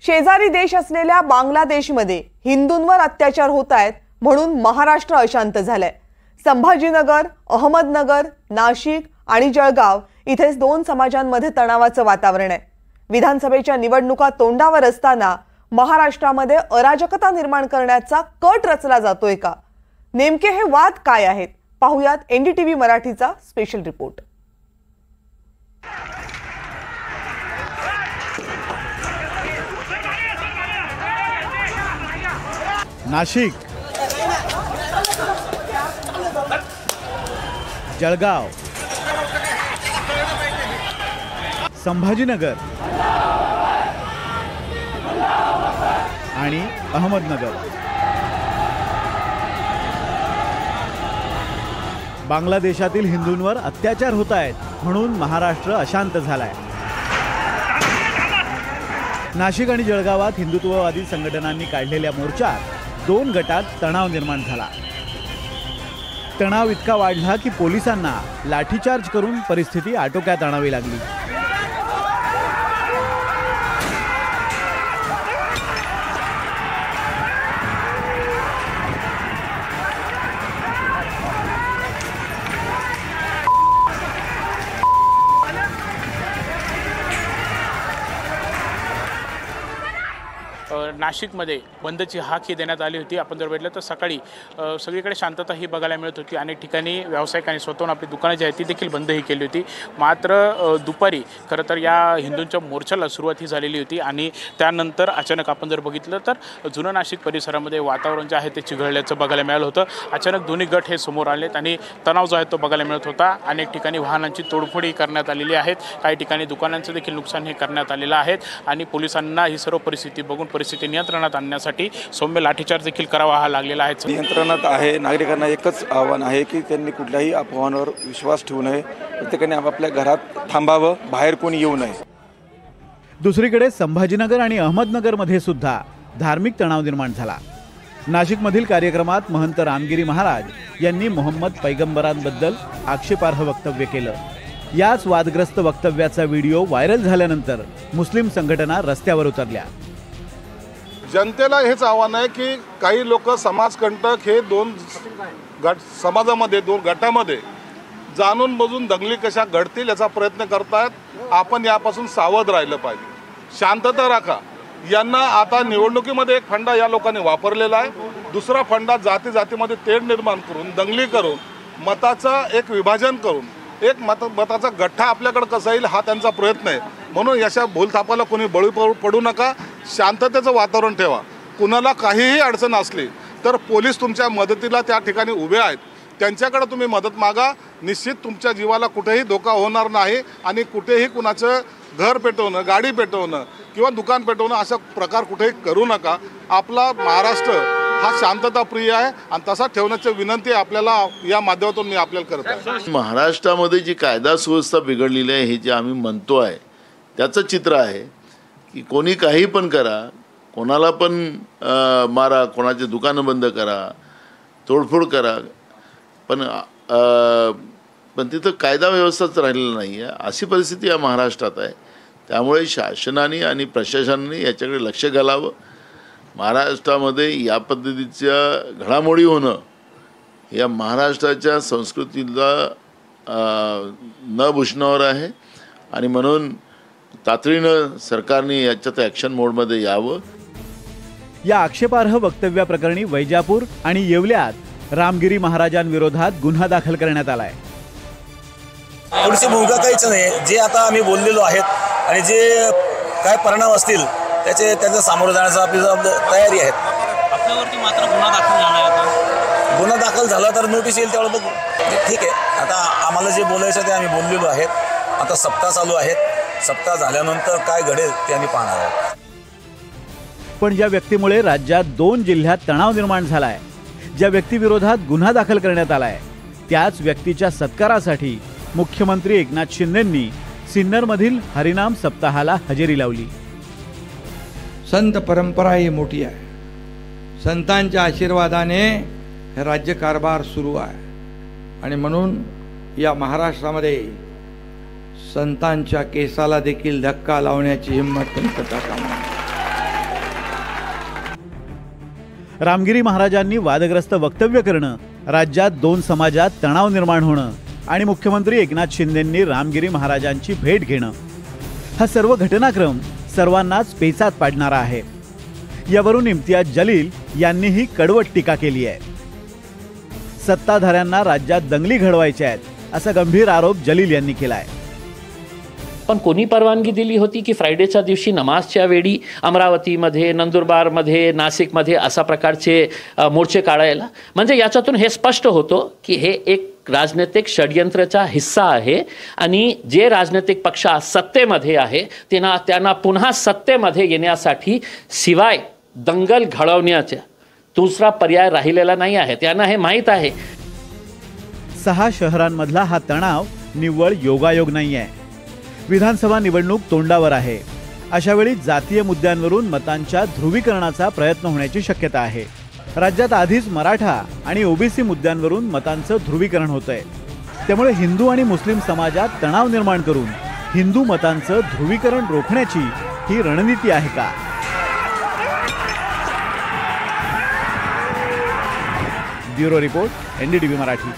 शेजारी देश असलेल्या बांगलादेशमध्ये हिंदूंवर अत्याचार होत आहेत म्हणून महाराष्ट्र अशांत झालंय। संभाजीनगर, अहमदनगर, नाशिक आणि जळगाव इथेच दोन समाजांमध्ये तणावाचं वातावरण आहे। विधानसभेच्या निवडणुका तोंडावर असताना महाराष्ट्रामध्ये अराजकता निर्माण करण्याचा कट रचला जातोय का? नेमके हे वाद काय आहेत? पाहुयात एनडीटीव्ही मराठीचा स्पेशल रिपोर्ट। नाशिक, जळगाव, संभाजीनगर आणि अहमदनगर बांगलादेशातील हिंदूंवर अत्याचार होत आहेत म्हणून महाराष्ट्र अशांत झालाय। नाशिक आणि जळगावात हिंदुत्ववादी संघटनांनी काढलेल्या मोर्चात दोन गटात तणाव निर्माण झाला। तणाव इतका वाढला की पोलिसांना लाठीचार्ज करून परिस्थिती आटोक्यात आणावी लागली। नाशिकमध्ये बंदची हाक देण्यात आली होती। आपण जर बघितलं तर सकाळी सगळीकडे शांतता ही बघायला मिळत होती। अनेक ठिकाणी व्यावसायिकांनी स्वतःहून आपली दुकानं जी आहेत ती देखील बंदही केली होती। मात्र दुपारी खरं तर या हिंदूंच्या मोर्चाला सुरुवात ही झालेली होती आणि त्यानंतर अचानक आपण जर बघितलं तर जुनं नाशिक परिसरामध्ये वातावरण जे आहे ते चिघळल्याचं बघायला मिळालं होतं। अचानक दोन्ही गट हे समोर आलेत आणि तणाव जो आहे तो बघायला मिळत होता। अनेक ठिकाणी वाहनांची तोडफोडी करण्यात आलेली आहेत, काही ठिकाणी दुकानांचं देखील नुकसान हे करण्यात आलेलं आहे आणि पोलिसांना ही सर्व परिस्थिती बघून परिस्थिती नियंत्रणात आणण्यासाठी सौम्य लाठीचार्ज देखील करावा लागलेला आहे। नियंत्रणात आहे। नागरिकांना एकच आव्हान आहे की त्यांनी कुठल्याही अफवांवर विश्वास ठेवू नये, प्रत्येकाने आपापल्या घरात थांबावं, बाहेर कोणी येऊ नये। दुसरीकडे संभाजीनगर आणि अहमदनगरमध्ये सुद्धा धार्मिक तणाव निर्माण झाला। नाशिकमधील कार्यक्रमात महंत रामगिरी महाराज यांनी मोहम्मद पैगंबरांबद्दल आक्षेपार्ह वक्तव्य केलं। याच वादग्रस्त वक्तव्याचा व्हिडिओ व्हायरल झाल्यानंतर मुस्लिम संघटना रस्त्यावर उतरल्या। जनतेला हेच आव्हान आहे की काही लोक समाजकंटक हे दोन समाजामध्ये दोन गटामध्ये जाणून बुजून दंगली कशा घडतील याचा प्रयत्न करतात। आपण यापासून सावध राहिलं पाहिजे, शांतता राखा। यांना आता निवडणुकीमध्ये एक फंडा या लोकांनी वापरलेला आहे, दुसरा फंडा जाती जातीमध्ये तेढ निर्माण करून दंगली करून मताचं एक विभाजन करून एक मताचा गठ्ठा आपल्याकडे कसा येईल हा त्यांचा प्रयत्न आहे। म्हणून याच्या भूलथापाला कोणी बळी पडू नका, शांततेचं वातावरण ठेवा। कुणाला काहीही अडचण असली तर पोलीस तुमच्या मदतीला त्या ठिकाणी उभे आहेत, त्यांच्याकडे तुम्ही मदत मागा। निश्चित तुमच्या जीवाला कुठेही धोका होणार नाही आणि कुठेही कुणाचं घर पेटवणं, गाडी पेटवणं किंवा दुकान पेटवणं असा प्रकार कुठेही करू नका। आपला महाराष्ट्र हा शांतता प्रिय आहे आणि तसा ठेवण्याची विनंती आपल्याला या माध्यमातून मी आपल्याला करत आहे। महाराष्ट्रामध्ये जी कायदा सुव्यवस्था बिघडलेली आहे हे जे आम्ही म्हणतो आहे त्याचं चित्र आहे की कोणी काही पण करा, कोणाला पण मारा, कोणाचे दुकानं बंद करा, तोडफोड करा, पण तिथं कायदा व्यवस्थाच राहिलेला नाही आहे। अशी परिस्थिती या महाराष्ट्रात आहे। त्यामुळे शासनाने आणि प्रशासनाने याच्याकडे लक्ष घालावं। महाराष्ट्रामध्ये या पद्धतीच्या घडामोडी होणं या महाराष्ट्राच्या संस्कृतीला न भूषणावर आहे आणि म्हणून तातडीनं सरकारने याच्यात ॲक्शन मोडमध्ये यावं। या आक्षेपार्ह वक्तव्याप्रकरणी वैजापूर आणि येवल्यात रामगिरी महाराजांविरोधात गुन्हा दाखल करण्यात आलाय। पुढची भूमिका काहीच नाही, जे आता आम्ही बोललेलो आहेत आणि जे काय परिणाम असतील त्याच्या सामोरं जाण्याचा आपली तयारी आहे। आपल्यावरती मात्र गुन्हा दाखल झाला आहे। गुन्हा दाखल झाला तर नोटीस येईल त्यावेळेला बघू। ठीक आहे, आता आम्हाला जे बोलायचं ते आम्ही बोललेलो आहेत। आता सप्ताह चालू आहेत, सप्ताह झाल्यानंतर काय घडेल ते आम्ही पाहणार आहोत। पण ज्या व्यक्तीमुळे राज्यात दोन जिल्ह्यात तणाव निर्माण झालाय, ज्या व्यक्तीविरोधात गुन्हा दाखल करण्यात आलाय, त्याच व्यक्तीच्या सत्कारासाठी मुख्यमंत्री एकनाथ शिंदेंनी सिन्नरमधील हरिनाम सप्ताहाला हजेरी लावली। संत परंपरा ही मोठी आहे, संतांच्या आशीर्वादाने हे राज्यकारभार सुरू आहे आणि म्हणून या महाराष्ट्रामध्ये संतांच्या केसाला देखील धक्का लावण्याची हिंमत त्यांनी करता कामा नये। रामगिरी महाराजांनी वादग्रस्त वक्तव्य करणं, राज्यात दोन समाजात तणाव निर्माण होणं आणि मुख्यमंत्री एकनाथ शिंदेंनी रामगिरी महाराजांची भेट घेणं, हा सर्व घटनाक्रम सर्वांनाच पेचात पाडणारा आहे. यावरून इम्तियाज जलील यांनीही कडवट टीका केली आहे. सत्ताधाऱ्यांना राज्यात दंगली घडवायच्या आहेत असा गंभीर आरोप जलील यांनी केलाय. पण कोणी परवानगी दिली होती की फ्रायडेच्या दिवशी नमाजच्या वेळी अमरावतीमध्ये, नंदुरबारमध्ये, नाशिकमध्ये अशा प्रकारचे मोर्चे काढायला? म्हणजे याच्यातून हे स्पष्ट होतं की हे एक राजनैतिक षडयंत्राचा हिस्सा आहे आणि जे राजनैतिक पक्ष सत्तेमध्ये आहे त्यांना पुन्हा सत्तेमध्ये येण्यासाठी शिवाय दंगल घडवण्याचा दुसरा पर्याय राहिलेला नाही आहे. त्यांना हे माहीत आहे. 6 शहरांमधला हा तणाव निव्वळ योगायोग नाही आहे. विधानसभा निवडणूक तोंडावर आहे. अशा वेळी जातीय मुद्द्यांवरून मतांच्या ध्रुवीकरणाचा प्रयत्न होण्याची शक्यता आहे. राज्यात आधीच मराठा आणि ओबीसी मुद्द्यांवरून मतांचं ध्रुवीकरण होतंय. त्यामुळे हिंदू आणि मुस्लिम समाजात तणाव निर्माण करून हिंदू मतांचं ध्रुवीकरण रोखण्याची ही रणनीती आहे का? Bureau report, NDTV Marathi.